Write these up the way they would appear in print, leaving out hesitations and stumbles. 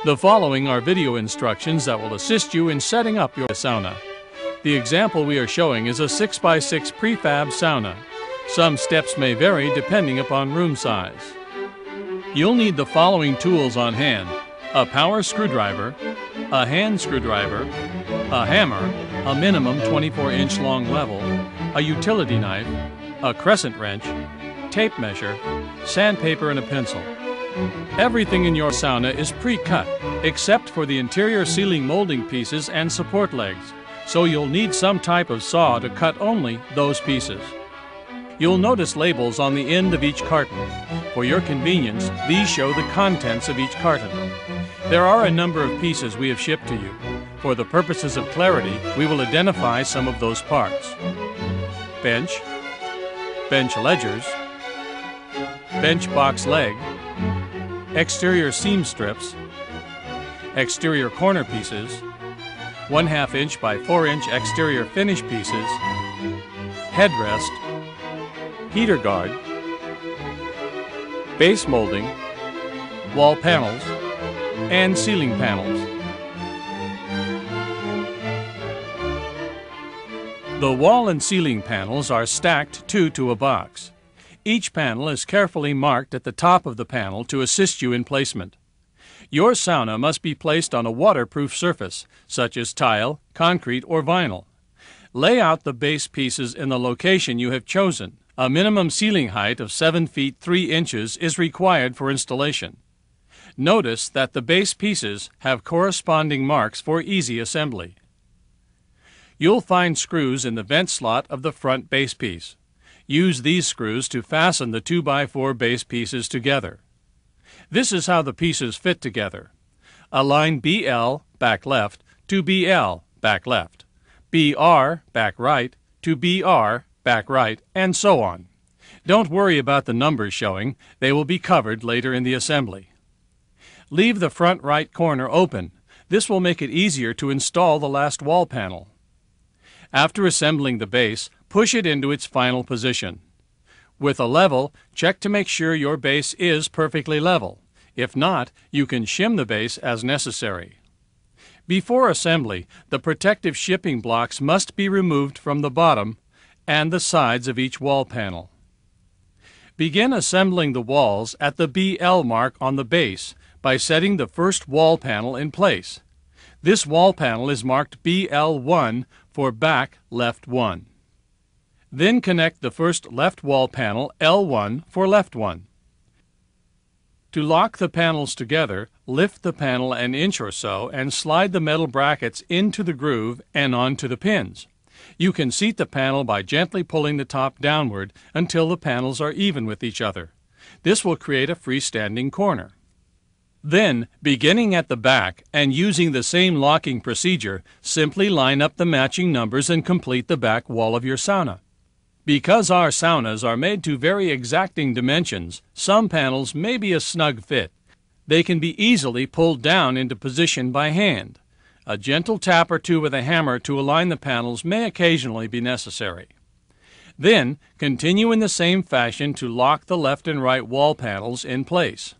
The following are video instructions that will assist you in setting up your sauna. The example we are showing is a 6x6 prefab sauna. Some steps may vary depending upon room size. You'll need the following tools on hand: a power screwdriver, a hand screwdriver, a hammer, a minimum 24-inch long level, a utility knife, a crescent wrench, tape measure, sandpaper, and a pencil. Everything in your sauna is pre-cut, except for the interior ceiling molding pieces and support legs, so you'll need some type of saw to cut only those pieces. You'll notice labels on the end of each carton. For your convenience, these show the contents of each carton. There are a number of pieces we have shipped to you. For the purposes of clarity, we will identify some of those parts: bench, bench ledgers, bench box leg, exterior seam strips, exterior corner pieces, 1/2 inch by 4 inch exterior finish pieces, headrest, heater guard, base molding, wall panels, and ceiling panels. The wall and ceiling panels are stacked 2 to a box. Each panel is carefully marked at the top of the panel to assist you in placement. Your sauna must be placed on a waterproof surface, such as tile, concrete, or vinyl. Lay out the base pieces in the location you have chosen. A minimum ceiling height of 7 feet 3 inches is required for installation. Notice that the base pieces have corresponding marks for easy assembly. You'll find screws in the vent slot of the front base piece. Use these screws to fasten the 2x4 base pieces together. This is how the pieces fit together. Align BL, back left, to BL, back left, BR, back right, to BR, back right, and so on. Don't worry about the numbers showing. They will be covered later in the assembly. Leave the front right corner open. This will make it easier to install the last wall panel. After assembling the base, push it into its final position. With a level, check to make sure your base is perfectly level. If not, you can shim the base as necessary. Before assembly, the protective shipping blocks must be removed from the bottom and the sides of each wall panel. Begin assembling the walls at the BL mark on the base by setting the first wall panel in place. This wall panel is marked BL1 for back left 1. Then connect the first left wall panel L1 for left 1. To lock the panels together, lift the panel an inch or so and slide the metal brackets into the groove and onto the pins. You can seat the panel by gently pulling the top downward until the panels are even with each other. This will create a freestanding corner. Then, beginning at the back and using the same locking procedure, simply line up the matching numbers and complete the back wall of your sauna. Because our saunas are made to very exacting dimensions, some panels may be a snug fit. They can be easily pulled down into position by hand. A gentle tap or two with a hammer to align the panels may occasionally be necessary. Then, continue in the same fashion to lock the left and right wall panels in place.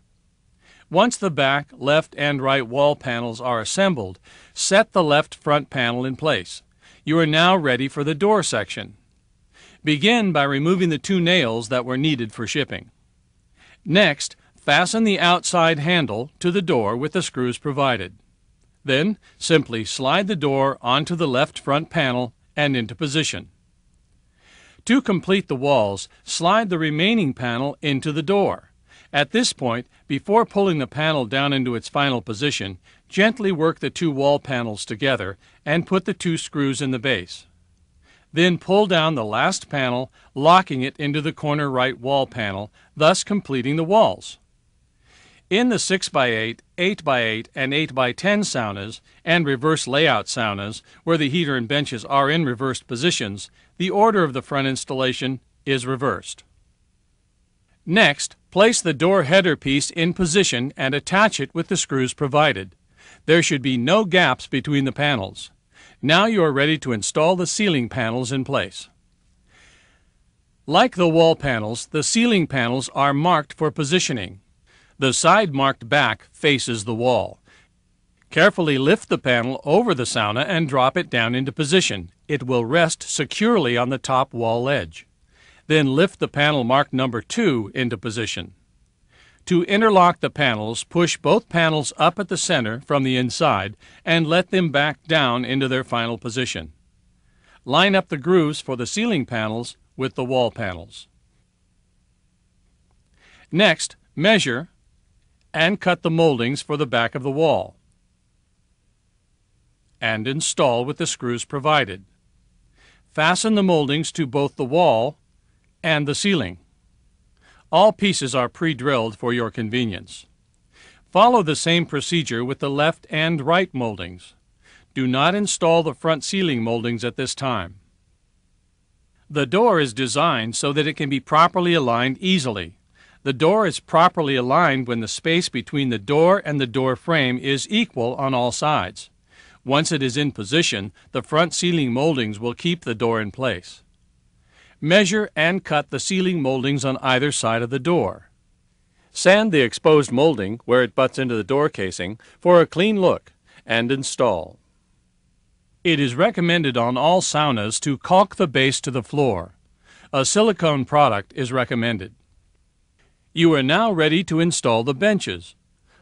Once the back, left, and right wall panels are assembled, set the left front panel in place. You are now ready for the door section. Begin by removing the 2 nails that were needed for shipping. Next, fasten the outside handle to the door with the screws provided. Then, simply slide the door onto the left front panel and into position. To complete the walls, slide the remaining panel into the door. At this point, before pulling the panel down into its final position, gently work the 2 wall panels together and put the 2 screws in the base. Then pull down the last panel, locking it into the corner right wall panel, thus completing the walls. In the 6x8, 8x8, and 8x10 saunas and reverse layout saunas, where the heater and benches are in reversed positions, the order of the front installation is reversed. Next, place the door header piece in position and attach it with the screws provided. There should be no gaps between the panels. Now you are ready to install the ceiling panels in place. Like the wall panels, the ceiling panels are marked for positioning. The side marked back faces the wall. Carefully lift the panel over the sauna and drop it down into position. It will rest securely on the top wall edge. Then lift the panel marked number 2 into position. To interlock the panels, push both panels up at the center from the inside and let them back down into their final position. Line up the grooves for the ceiling panels with the wall panels. Next, measure and cut the moldings for the back of the wall and install with the screws provided. Fasten the moldings to both the wall and the ceiling. All pieces are pre-drilled for your convenience. Follow the same procedure with the left and right moldings. Do not install the front ceiling moldings at this time. The door is designed so that it can be properly aligned easily. The door is properly aligned when the space between the door and the door frame is equal on all sides. Once it is in position, the front ceiling moldings will keep the door in place. Measure and cut the ceiling moldings on either side of the door. Sand the exposed molding where it butts into the door casing for a clean look and install. It is recommended on all saunas to caulk the base to the floor. A silicone product is recommended. You are now ready to install the benches.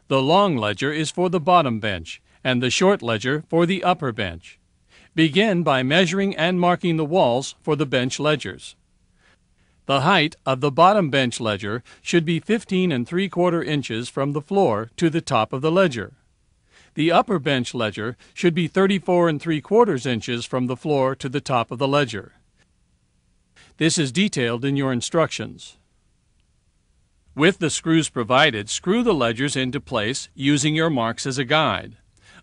The long ledger is for the bottom bench and the short ledger for the upper bench. Begin by measuring and marking the walls for the bench ledgers. The height of the bottom bench ledger should be 15 3/4 inches from the floor to the top of the ledger. The upper bench ledger should be 34 3/4 inches from the floor to the top of the ledger. This is detailed in your instructions. With the screws provided, screw the ledgers into place using your marks as a guide.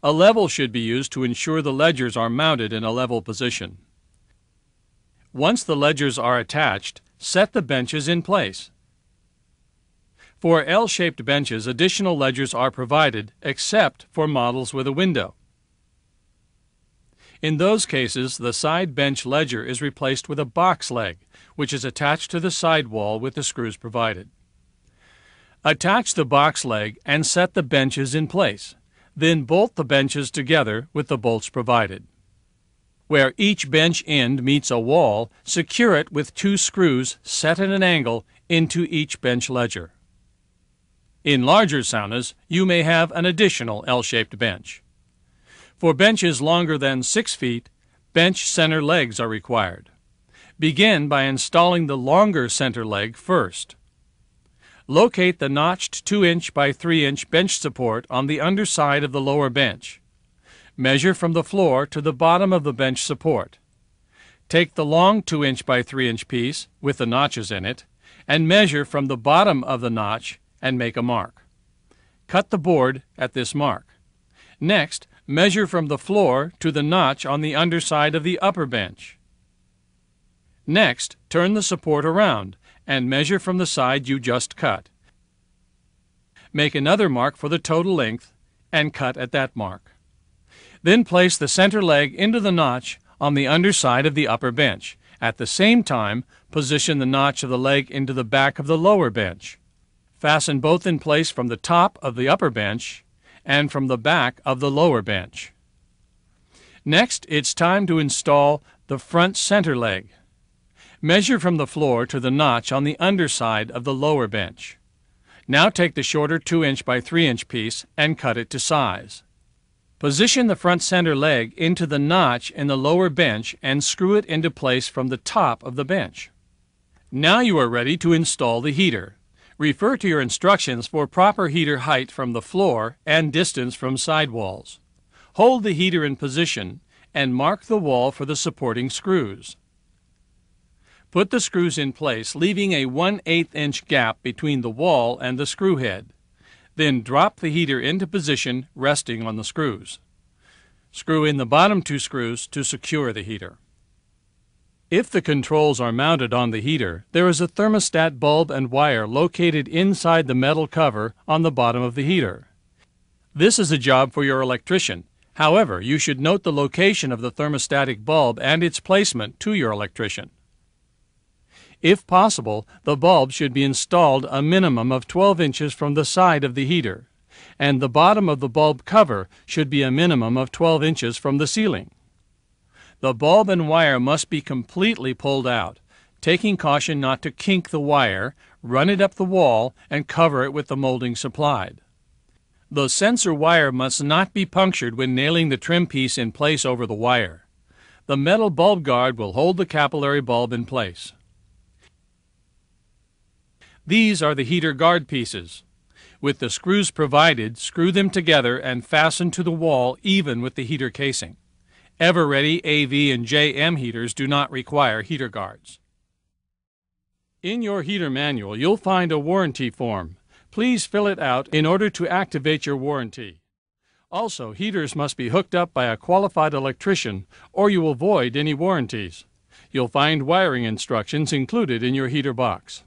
A level should be used to ensure the ledgers are mounted in a level position. Once the ledgers are attached, set the benches in place. For L-shaped benches, additional ledgers are provided except for models with a window. In those cases, the side bench ledger is replaced with a box leg, which is attached to the side wall with the screws provided. Attach the box leg and set the benches in place. Then bolt the benches together with the bolts provided. Where each bench end meets a wall, secure it with 2 screws set at an angle into each bench ledger. In larger saunas, you may have an additional L-shaped bench. For benches longer than 6 feet, bench center legs are required. Begin by installing the longer center leg first. Locate the notched 2-inch by 3-inch bench support on the underside of the lower bench. Measure from the floor to the bottom of the bench support. Take the long 2-inch by 3-inch piece with the notches in it and measure from the bottom of the notch and make a mark. Cut the board at this mark. Next, measure from the floor to the notch on the underside of the upper bench. Next, turn the support around and measure from the side you just cut. Make another mark for the total length and cut at that mark. Then place the center leg into the notch on the underside of the upper bench. At the same time, position the notch of the leg into the back of the lower bench. Fasten both in place from the top of the upper bench and from the back of the lower bench. Next, it's time to install the front center leg. Measure from the floor to the notch on the underside of the lower bench. Now take the shorter 2-inch by 3-inch piece and cut it to size. Position the front center leg into the notch in the lower bench and screw it into place from the top of the bench. Now you are ready to install the heater. Refer to your instructions for proper heater height from the floor and distance from side walls. Hold the heater in position and mark the wall for the supporting screws. Put the screws in place, leaving a 1/8 inch gap between the wall and the screw head. Then drop the heater into position, resting on the screws. Screw in the bottom 2 screws to secure the heater. If the controls are mounted on the heater, there is a thermostat bulb and wire located inside the metal cover on the bottom of the heater. This is a job for your electrician. However, you should note the location of the thermostatic bulb and its placement to your electrician. If possible, the bulb should be installed a minimum of 12 inches from the side of the heater. and the bottom of the bulb cover should be a minimum of 12 inches from the ceiling. The bulb and wire must be completely pulled out, taking caution not to kink the wire, run it up the wall, and cover it with the molding supplied. The sensor wire must not be punctured when nailing the trim piece in place over the wire. The metal bulb guard will hold the capillary bulb in place. These are the heater guard pieces. With the screws provided, screw them together and fasten to the wall even with the heater casing. Ever-ready AV and JM heaters do not require heater guards. In your heater manual, you'll find a warranty form. Please fill it out in order to activate your warranty. Also, heaters must be hooked up by a qualified electrician or you will void any warranties. You'll find wiring instructions included in your heater box.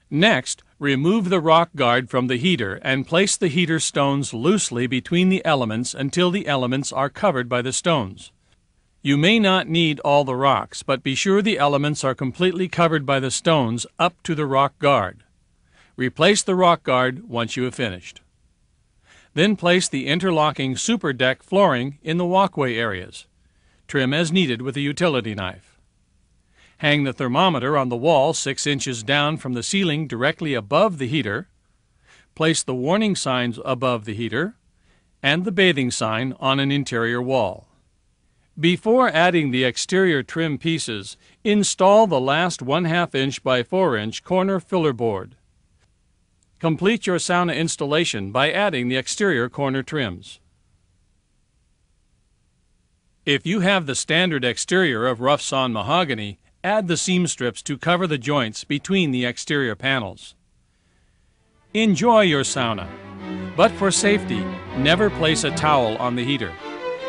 Next, remove the rock guard from the heater and place the heater stones loosely between the elements until the elements are covered by the stones. You may not need all the rocks, but be sure the elements are completely covered by the stones up to the rock guard. Replace the rock guard once you have finished. Then place the interlocking super deck flooring in the walkway areas. Trim as needed with a utility knife. Hang the thermometer on the wall 6 inches down from the ceiling directly above the heater. Place the warning signs above the heater and the bathing sign on an interior wall. Before adding the exterior trim pieces, install the last 1/2 inch by 4 inch corner filler board. Complete your sauna installation by adding the exterior corner trims. If you have the standard exterior of rough sawn mahogany, add the seam strips to cover the joints between the exterior panels. Enjoy your sauna, but for safety, never place a towel on the heater,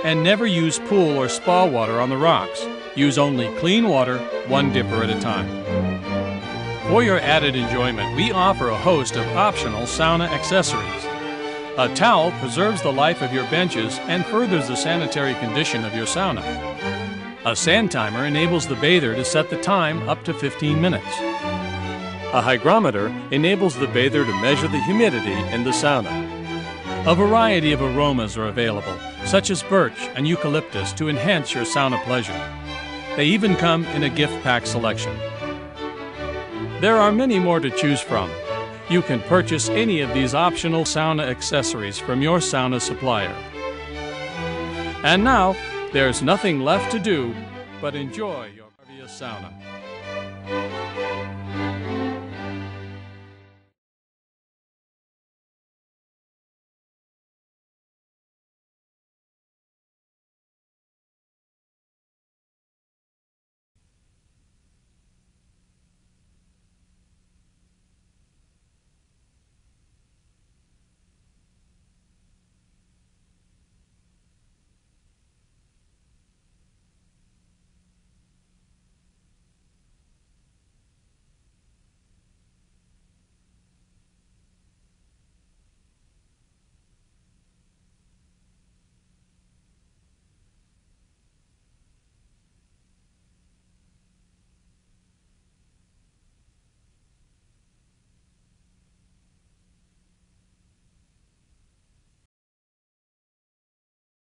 and never use pool or spa water on the rocks. Use only clean water, one dipper at a time. For your added enjoyment, we offer a host of optional sauna accessories. A towel preserves the life of your benches and furthers the sanitary condition of your sauna. A sand timer enables the bather to set the time up to 15 minutes. A hygrometer enables the bather to measure the humidity in the sauna. A variety of aromas are available, such as birch and eucalyptus, to enhance your sauna pleasure. They even come in a gift pack selection. There are many more to choose from. You can purchase any of these optional sauna accessories from your sauna supplier. And now, there's nothing left to do but enjoy your sauna.